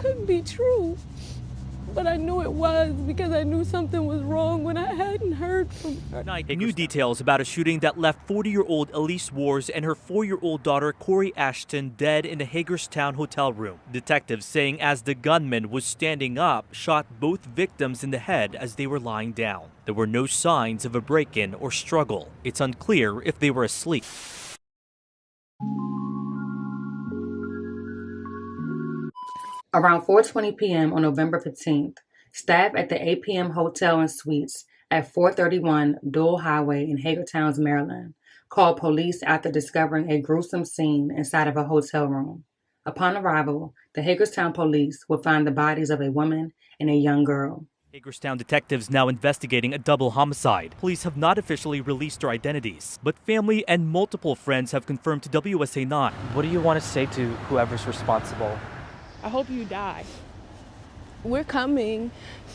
couldn't be true. But I knew it was because I knew something was wrong when I hadn't heard from her. New details about a shooting that left 40-year-old Elise Wars and her 4-year-old daughter Khori Ashton dead in a Hagerstown hotel room. Detectives saying as the gunman was standing up, shot both victims in the head as they were lying down. There were no signs of a break-in or struggle. It's unclear if they were asleep. Around 4:20 p.m. on November 15th, staff at the APM Hotel and Suites at 431 Dual Highway in Hagerstown, Maryland, called police after discovering a gruesome scene inside of a hotel room. Upon arrival, the Hagerstown police would find the bodies of a woman and a young girl. Hagerstown detectives now investigating a double homicide. Police have not officially released their identities, but family and multiple friends have confirmed to WSA 9. What do you want to say to whoever's responsible? I hope you die. We're coming.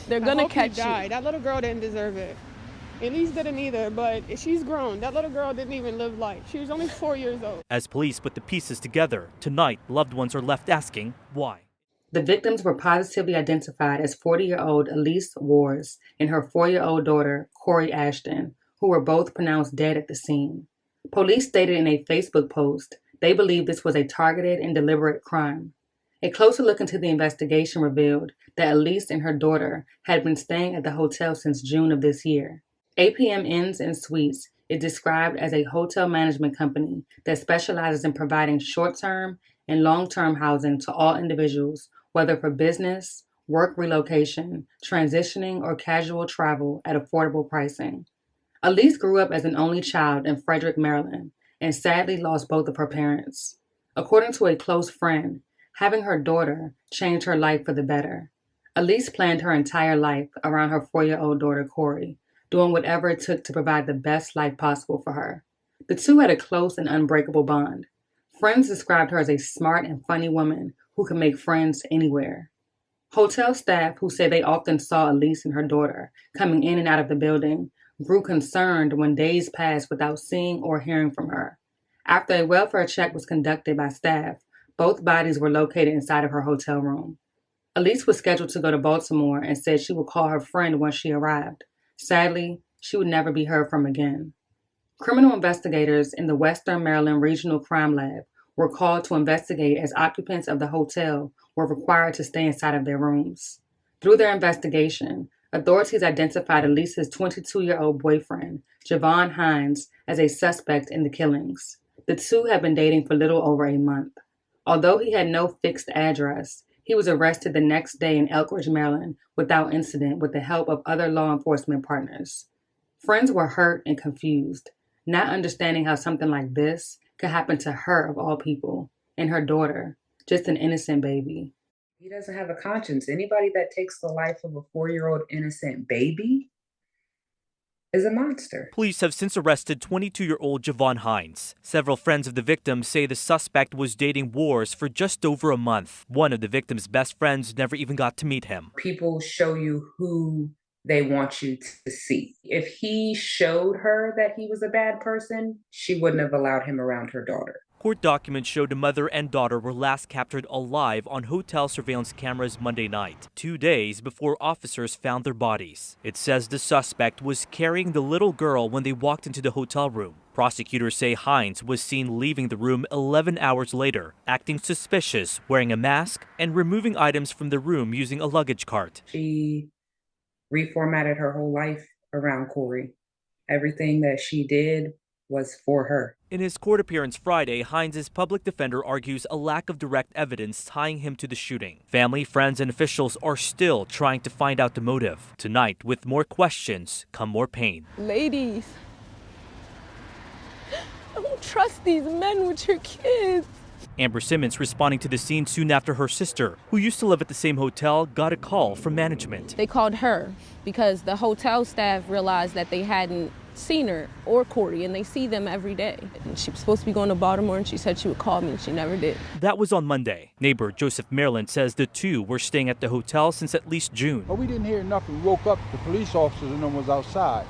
They're gonna catch you. That little girl didn't deserve it. Elise didn't either, but she's grown. That little girl didn't even live life. She was only 4 years old. As police put the pieces together, tonight loved ones are left asking why. The victims were positively identified as 40-year-old Elise Wars and her 4-year-old daughter, Khori Ashton, who were both pronounced dead at the scene. Police stated in a Facebook post they believe this was a targeted and deliberate crime. A closer look into the investigation revealed that Elise and her daughter had been staying at the hotel since June of this year. APM Inns and Suites is described as a hotel management company that specializes in providing short-term and long-term housing to all individuals, whether for business, work relocation, transitioning, or casual travel at affordable pricing. Elise grew up as an only child in Frederick, Maryland, and sadly lost both of her parents. According to a close friend, having her daughter changed her life for the better. Elise planned her entire life around her 4-year-old daughter, Khori, doing whatever it took to provide the best life possible for her. The two had a close and unbreakable bond. Friends described her as a smart and funny woman who could make friends anywhere. Hotel staff, who say they often saw Elise and her daughter coming in and out of the building, grew concerned when days passed without seeing or hearing from her. After a welfare check was conducted by staff, both bodies were located inside of her hotel room. Elise was scheduled to go to Baltimore and said she would call her friend once she arrived. Sadly, she would never be heard from again. Criminal investigators in the Western Maryland Regional Crime Lab were called to investigate as occupants of the hotel were required to stay inside of their rooms. Through their investigation, authorities identified Elise's 22-year-old boyfriend, Javon Hines, as a suspect in the killings. The two had been dating for little over a month. Although he had no fixed address, he was arrested the next day in Elkridge, Maryland, without incident with the help of other law enforcement partners. Friends were hurt and confused, not understanding how something like this could happen to her of all people, and her daughter, just an innocent baby. He doesn't have a conscience. Anybody that takes the life of a 4-year-old innocent baby is a monster. Police have since arrested 22-year-old Javon Hines. Several friends of the victim say the suspect was dating Wars for just over a month. One of the victim's best friends never even got to meet him. People show you who they want you to see. If he showed her that he was a bad person, she wouldn't have allowed him around her daughter. Court documents showed a mother and daughter were last captured alive on hotel surveillance cameras Monday night, 2 days before officers found their bodies. It says the suspect was carrying the little girl when they walked into the hotel room. Prosecutors say Hines was seen leaving the room 11 hours later, acting suspicious, wearing a mask, and removing items from the room using a luggage cart. She reformatted her whole life around Khori. Everything that she did was for her. In his court appearance Friday, Hines' public defender argues a lack of direct evidence tying him to the shooting. Family, friends, and officials are still trying to find out the motive. Tonight, with more questions, come more pain. Ladies, don't trust these men with your kids. Amber Simmons responding to the scene soon after her sister, who used to live at the same hotel, got a call from management. They called her because the hotel staff realized that they hadn't seen her or Khori, and they see them every day. And she was supposed to be going to Baltimore, and she said she would call me, and she never did. That was on Monday. Neighbor Joseph Maryland says the two were staying at the hotel since at least June. But we didn't hear nothing. We woke up, the police officers and them was outside.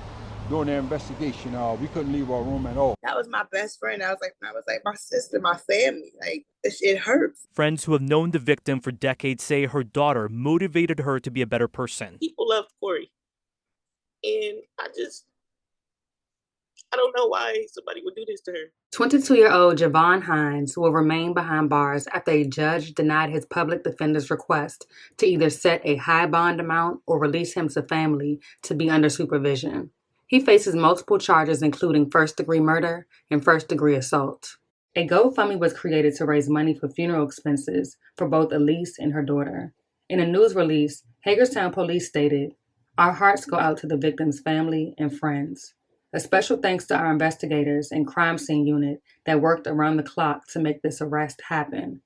during their investigation. We couldn't leave our room at all. That was my best friend. I was like my sister, my family. Like, it hurts. Friends who have known the victim for decades say her daughter motivated her to be a better person. People loved Khori. And I don't know why somebody would do this to her. 22-year-old Javon Hines will remain behind bars after a judge denied his public defender's request to either set a high bond amount or release him to family to be under supervision. He faces multiple charges including first-degree murder and first-degree assault. A GoFundMe was created to raise money for funeral expenses for both Elise and her daughter. In a news release, Hagerstown Police stated, "Our hearts go out to the victim's family and friends. A special thanks to our investigators and crime scene unit that worked around the clock to make this arrest happen."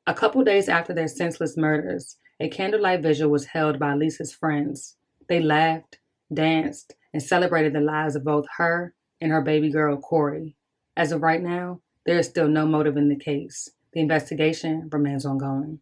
A couple days after their senseless murders, a candlelight vigil was held by Elise's friends. They laughed, danced, and celebrated the lives of both her and her baby girl, Khori. As of right now, there is still no motive in the case. The investigation remains ongoing.